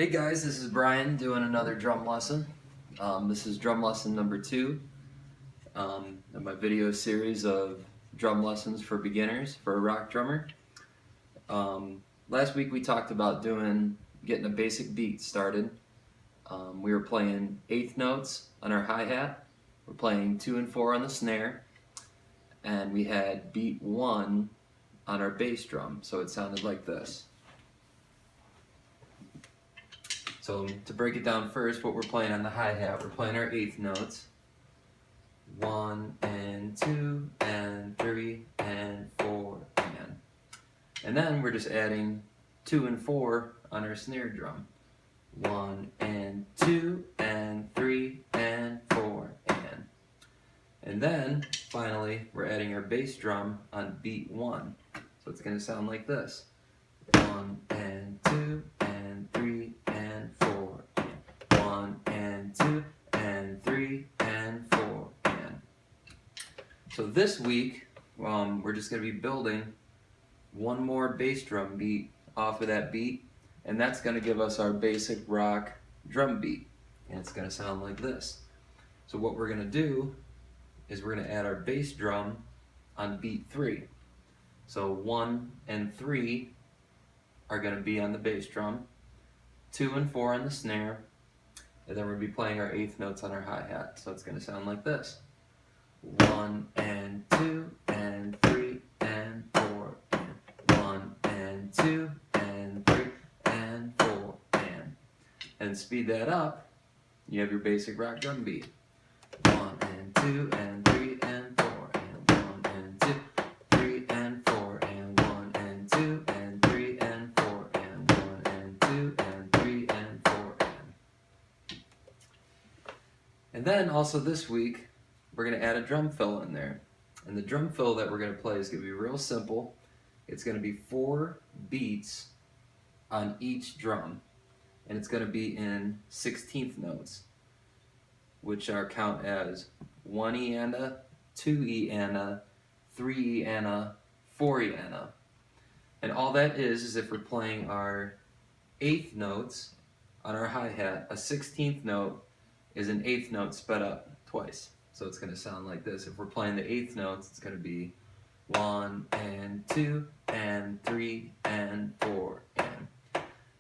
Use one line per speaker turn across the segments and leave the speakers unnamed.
Hey guys, this is Brian doing another drum lesson. This is drum lesson number 2 in my video series of drum lessons for beginners for a rock drummer. Last week we talked about getting a basic beat started. We were playing eighth notes on our hi-hat, we're playing 2 and 4 on the snare, and we had beat 1 on our bass drum, so it sounded like this. So to break it down first, what we're playing on the hi-hat, we're playing our eighth notes. 1 and 2 and 3 and 4 and. And then we're just adding 2 and 4 on our snare drum. 1 and 2 and 3 and 4 and. And then finally we're adding our bass drum on beat 1. So it's going to sound like this. 1 and 2 and 3 and 4 and 1 and 2 and 3 and 4 and. So this week we're just going to be building one more bass drum beat off of that beat, and that's going to give us our basic rock drum beat, and it's going to sound like this. So what we're going to do is we're going to add our bass drum on beat 3. So 1 and 3 are going to be on the bass drum, 2 and 4 on the snare, and then we're going to be playing our eighth notes on our hi-hat. So it's going to sound like this. 1 and 2 and 3 and 4 and 1 and 2 and 3 and 4 and. And speed that up, you have your basic rock drum beat. 1 and 2 and 3 and 4 and 1 and 2, 3 and 4 and 1 and 2 and 3 and 4 and 1 and 2 and 3 and 4 and. And then also this week we're going to add a drum fill in there. And the drum fill that we're going to play is going to be real simple. It's going to be 4 beats on each drum. And it's going to be in 16th notes, which are count as 1 E and a, 2 E and a, 3 E and a, 4 E and a. And all that is if we're playing our eighth notes on our hi-hat, a 16th note is an eighth note sped up twice. So it's going to sound like this. If we're playing the eighth notes, it's going to be 1 and 2 and 3 and 4 and.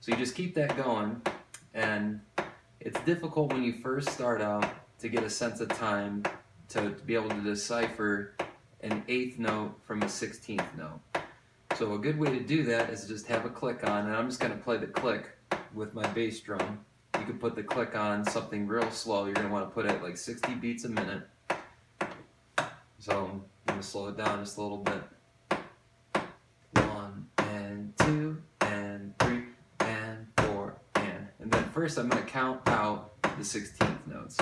So you just keep that going, and it's difficult when you first start out to get a sense of time to be able to decipher an eighth note from a 16th note. So a good way to do that is just have a click on, and I'm just going to play the click with my bass drum. You can put the click on something real slow. You're going to want to put it like 60 beats a minute. So I'm going to slow it down just a little bit. 1 and 2 and 3 and 4 and. And then first I'm going to count out the 16th notes.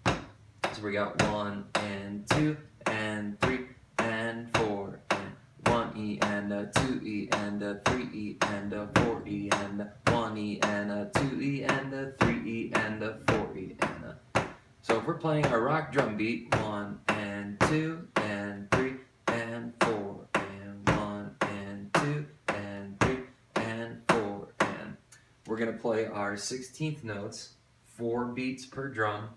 So we got 1 and 2 and 3 and 4 and 1 E and a 2 E and a 3 E and a 4 E and a 1 E and a 2 E and a 3 E and a 4 E and a. So if we're playing our rock drum beat, 1 and 2 and 3 and 4 and 1 and 2 and 3 and 4 and. We're going to play our 16th notes, 4 beats per drum,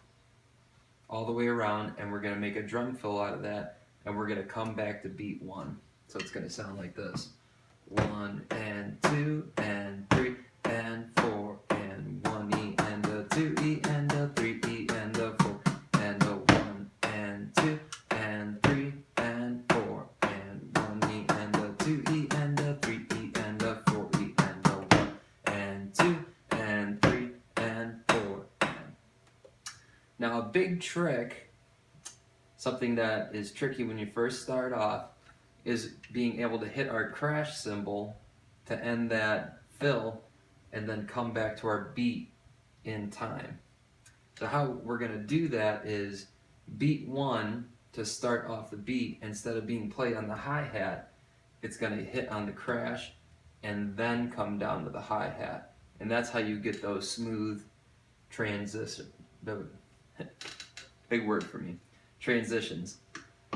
all the way around, and we're going to make a drum fill out of that, and we're going to come back to beat 1. So it's going to sound like this. 1 and 2 and 3 and 4 and 1 E and a 2 E and a 3 E and a 4 and a 1 and 2 and 3 and 4 and 1 E and a 2 E and a 3 E and a 4 E and a 1 and 2 and 3 and 4 and. Now a big trick, something that is tricky when you first start off, is being able to hit our crash cymbal to end that fill and then come back to our beat in time. So how we're going to do that is beat 1 to start off the beat, instead of being played on the hi-hat, it's going to hit on the crash and then come down to the hi-hat. And that's how you get those smooth transitions. Big word for me. Transitions.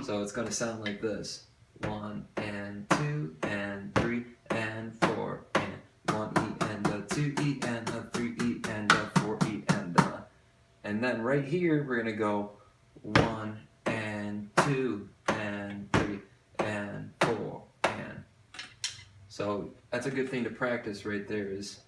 So it's going to sound like this. 1 and 2 and 3 and 4 and 1 E and a 2 E and a 3 E right here, we're gonna go 1 and 2 and 3 and 4 and. So that's a good thing to practice right there, is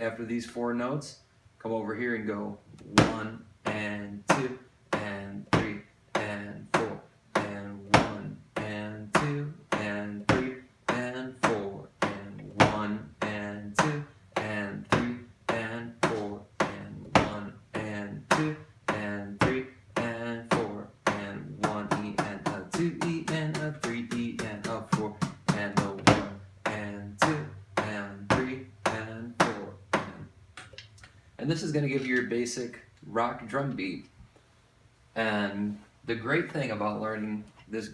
after these 4 notes, come over here and go 1 and 2 and 3 and 4 and 1 and 2 and 3 and 4 and 1 and 2 and 3 and 4 and 1 and 2 and 3 and 4 and 1 E and a 2 E and a 3 E and a 4 and a 1 and 2 and 3 and 4 and this is going to give you your basic rock drum beat. And the great thing about learning this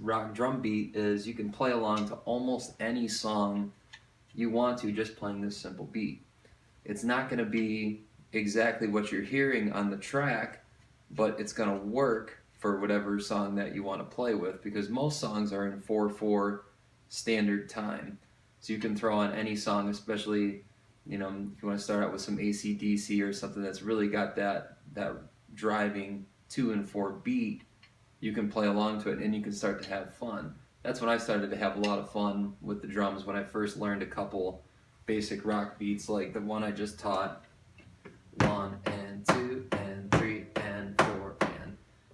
rock drum beat is you can play along to almost any song you want to just playing this simple beat. It's not going to be exactly what you're hearing on the track, but it's going to work for whatever song that you want to play with, because most songs are in 4/4 standard time. So you can throw on any song, especially, you know, if you want to start out with some AC/DC or something that's really got that driving 2 and 4 beat, you can play along to it and you can start to have fun. That's when I started to have a lot of fun with the drums, when I first learned a couple basic rock beats like the one I just taught, 1 and 2 and 3 and 4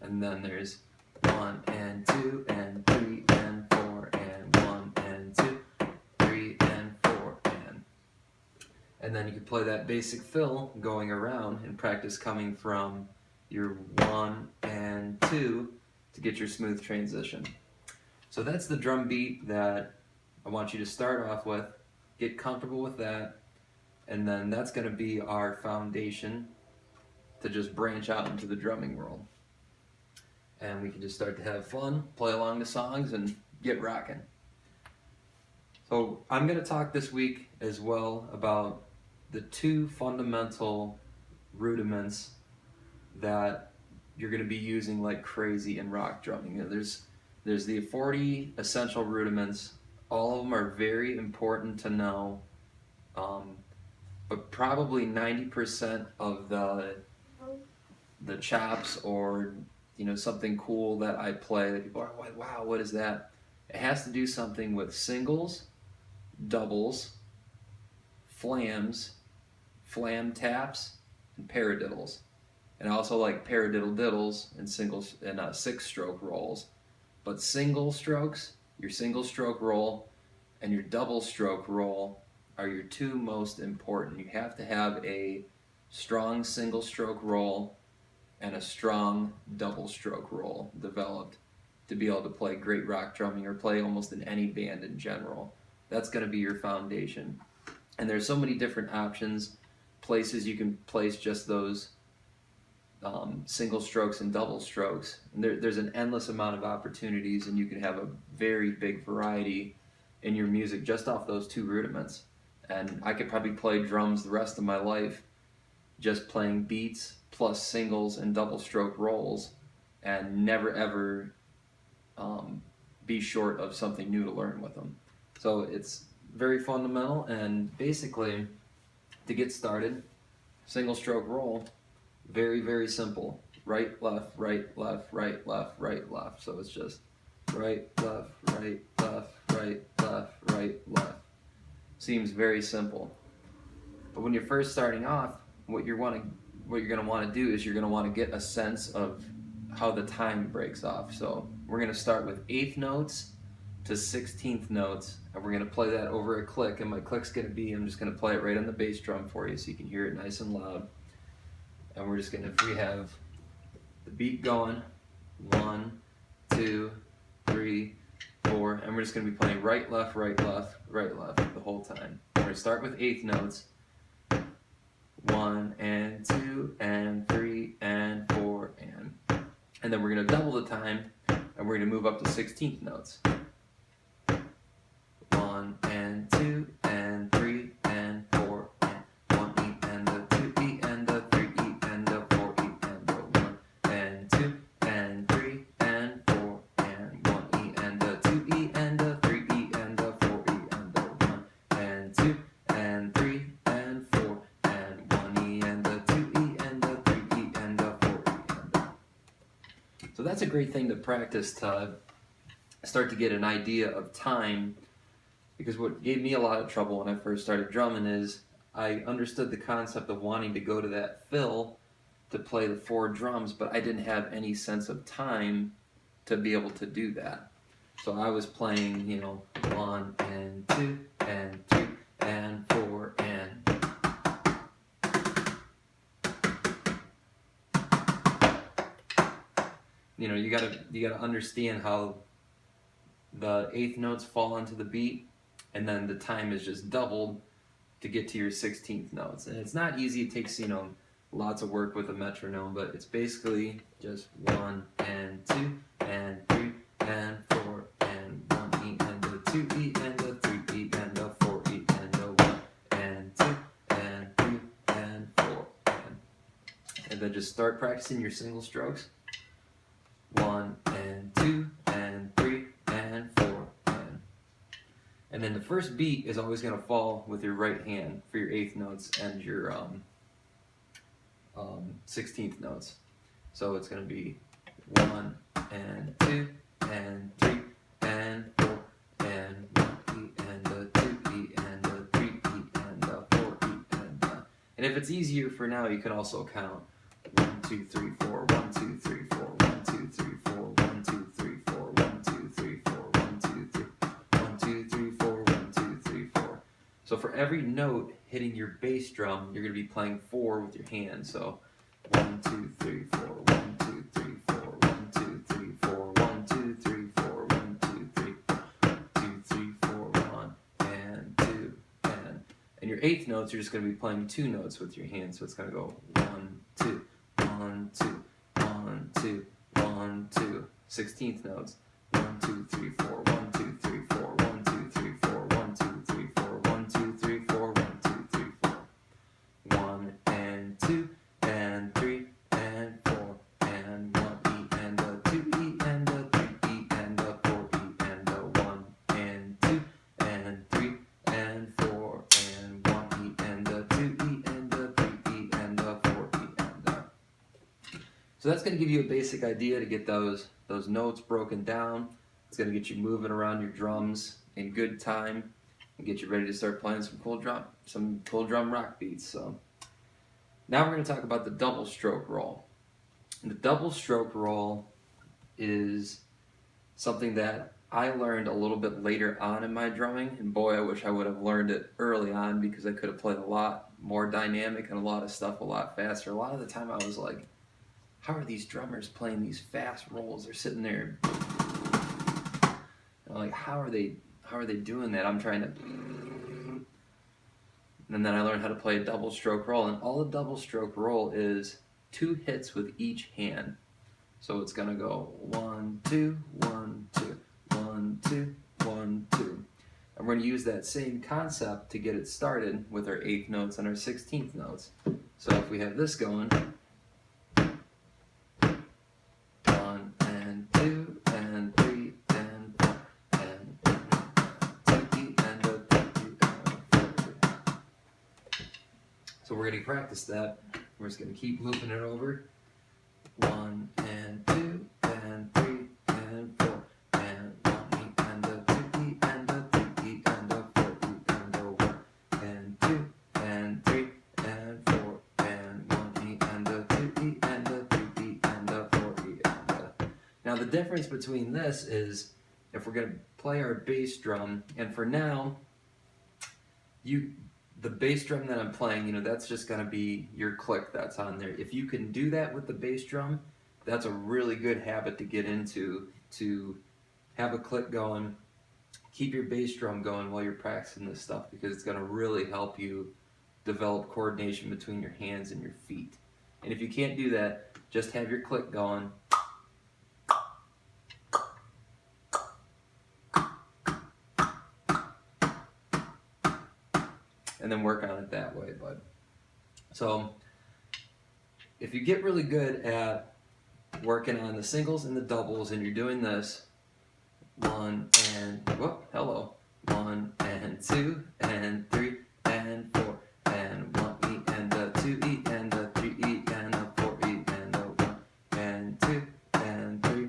and then there's 1 and 2 and 3 and 4 and 1 and 2 3 and 4 and then you can play that basic fill going around and practice coming from your 1 and 2 to get your smooth transition. So that's the drum beat that I want you to start off with. Get comfortable with that, and then that's going to be our foundation to just branch out into the drumming world. And we can just start to have fun, play along the songs, and get rocking. So I'm going to talk this week as well about the 2 fundamental rudiments that you're going to be using like crazy in rock drumming. You know, there's the 40 essential rudiments. All of them are very important to know, but probably 90% of the chops, or you know, something cool that I play that people are like, wow, what is that? It has to do something with singles, doubles, flams, flam taps, and paradiddles. And I also like paradiddle diddles and singles and 6-stroke rolls. But single strokes, your single stroke roll, and your double stroke roll are your 2 most important. You have to have a strong single stroke roll and a strong double stroke roll developed to be able to play great rock drumming or play almost in any band in general. That's going to be your foundation. And there's so many different options, places you can place just those single strokes and double strokes. And there's an endless amount of opportunities, and you can have a very big variety in your music just off those 2 rudiments. And I could probably play drums the rest of my life just playing beats plus singles and double stroke rolls, and never ever be short of something new to learn with them. So it's very fundamental, and basically, to get started, single stroke roll, very, very simple. Right, left, right, left, right, left, right, left. So it's just right, left, right, left, right, left, right, left. Seems very simple. But when you're first starting off, what you're going to want to do is you're going to want to get a sense of how the time breaks off. So we're going to start with 8th notes to 16th notes, and we're going to play that over a click. And my click's going to be, I'm just going to play it right on the bass drum for you so you can hear it nice and loud. And we're just going to, if we have the beat going, 1, 2, 3, 4, and we're just going to be playing right, left, right, left, right, left the whole time. We're going to start with 8th notes, 1 and 2 and 3 and 4 and then we're going to double the time, and we're going to move up to 16th notes. 1 and 2 and 3 and 4 and 1 E and a 2 E and a 3 E and a 4 E and a 1 and 2 and 3 and 4 and 1 E and a 2 E and a 3 E and a 4 E and a 1 and 2 and 3 and 4 and 1 E and a 2 E and a 3 E So that's a great thing to practice to start to get an idea of time, because what gave me a lot of trouble when I first started drumming is I understood the concept of wanting to go to that fill to play the 4 drums, but I didn't have any sense of time to be able to do that. So I was playing, 1 and 2 and 3 and 4 and you gotta understand how the 8th notes fall into the beat, and then the time is just doubled to get to your 16th notes. And it's not easy. It takes lots of work with a metronome, but it's basically just 1 and 2 and 3 and 4 and 1 E and a 2 E and a 3 E and a 4 E and a 1 and 2 and 3 and 4 and then just start practicing your single strokes. 1 and 2 and 3 and 4 and then the first beat is always going to fall with your right hand for your 8th notes and your 16th notes. So it's going to be 1 and 2 and 3 and 4 and 1 E and a 2 E and a 3 E and a 4 E and if it's easier for now, you can also count 1 2 3 4 1 2 3 4 1 2 3 4 1 2 3 4 1 2 3 4 1 2 3 1 2 3 4 1 2 3 4. So for every note hitting your bass drum, you're going to be playing 4 with your hands. So 1 2 3 4 1 2 3 4 1 2 3 4 1 2 3 4 1 2 3 2 3 4 1 and 2 and your 8th notes, you're just going to be playing 2 notes with your hands. So it's going to go 1 2 1 2 1 2 1 2. 16th notes 1 2 3 4 1 2 3 4 1 2 3 4 1 2 3 4 1 2 3 4 1 2 3 4 1 and 2 and 3 and 4 and 1 E and a 2 E and a 3 E and a 4 E and a 1 and 2 and 3 and 4 and 1 E and a 2 E and a 3 E and a 4 E and a. So that's going to give you a basic idea to get those notes broken down. It's going to get you moving around your drums in good time and get you ready to start playing some cool drum rock beats. So now we're going to talk about the double stroke roll. And the double stroke roll is something that I learned a little bit later on in my drumming, and boy, I wish I would have learned it early on, because I could have played a lot more dynamic and a lot of stuff a lot faster. A lot of the time I was like, how are these drummers playing these fast rolls? They're sitting there, like, how are they doing that? I'm trying to, and then I learned how to play a double stroke roll, and all a double stroke roll is 2 hits with each hand. So it's gonna go 1 2 1 2 1 2 1 2. And we're gonna use that same concept to get it started with our 8th notes and our 16th notes. So if we have this going, 1 and 2 and 3 and 4 and 2 E and a 3 E and a 4 E. So we're gonna practice that. We're just gonna keep looping it over. 1 and 2 and 3 and 4 and 1 E and a 2 E and a 3 E and a 4 E and a 1 and 2 and 3 and 4 and 1 E and a 2 E and a 3 E and a 4 E and a. Now the difference between this is if we're going to play our bass drum, and for now, the bass drum that I'm playing, that's just going to be your click that's on there. If you can do that with the bass drum, that's a really good habit to get into, to have a click going, keep your bass drum going while you're practicing this stuff, because it's going to really help you develop coordination between your hands and your feet. And if you can't do that, just have your click going. And then work on it that way, bud. So if you get really good at working on the singles and the doubles, and you're doing this 1 and 1 and 2 and 3 and 4 and 1 E and a 2 E and a 3 E and a 4 E and a 1 and 2 and 3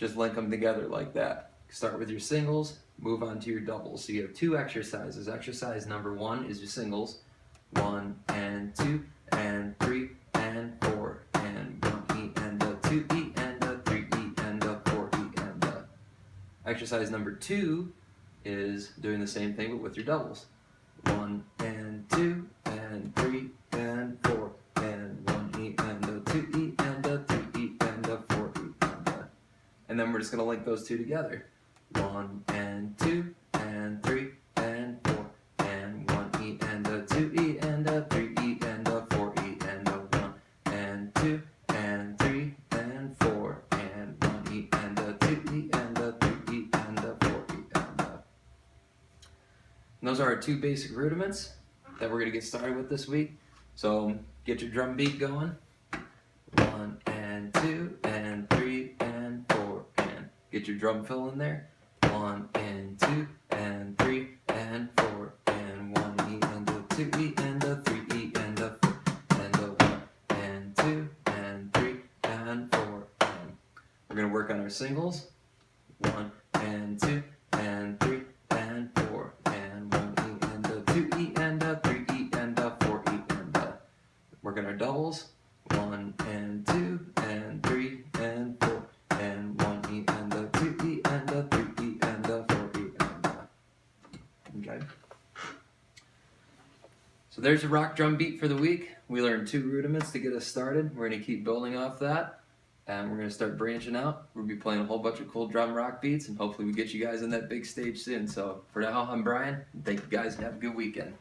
just link them together like that. Start with your singles, move on to your doubles. So you have 2 exercises. Exercise number 1 is your singles. 1 and 2 and 3 and 4 and 1 E and a 2 E and a 3 E and a 4 E and a. Exercise number 2 is doing the same thing but with your doubles. 1 and 2 and 3 and 4 and 1 E and a 2 E and a 3 E and a 4 E and a. And then we're just going to link those 2 together. 1 and 2 and 3 and 4 and 1 E and a 2 E and a 3 E and a 4 E and a 1 and 2 and 3 and 4 and 1 E and a 2 E and a 3 E and a 4 E and a. And those are our 2 basic rudiments that we're going to get started with this week. So get your drum beat going. 1 and 2 and 3 and 4 and get your drum fill in there. 1 and 2 and 3 and 4 and 1 E and a 2 E and a 3 E and a 4 and a 1 and 2 and 3 and 4 and we're going to work on our singles. 1 and 2 and 3 and 4 and 1 E and a 2 E and a 3 E and a 4 E and a. Work on our doubles. 1 and 2 and 3 and 4 and 1 E and a 2 E and a 3 E and a 4 E and a. Okay. So there's your rock drum beat for the week. We learned 2 rudiments to get us started. We're going to keep building off that, and we're going to start branching out. We'll be playing a whole bunch of cool drum rock beats, and hopefully we get you guys on that big stage soon. So for now, I'm Brian. Thank you guys, and have a good weekend.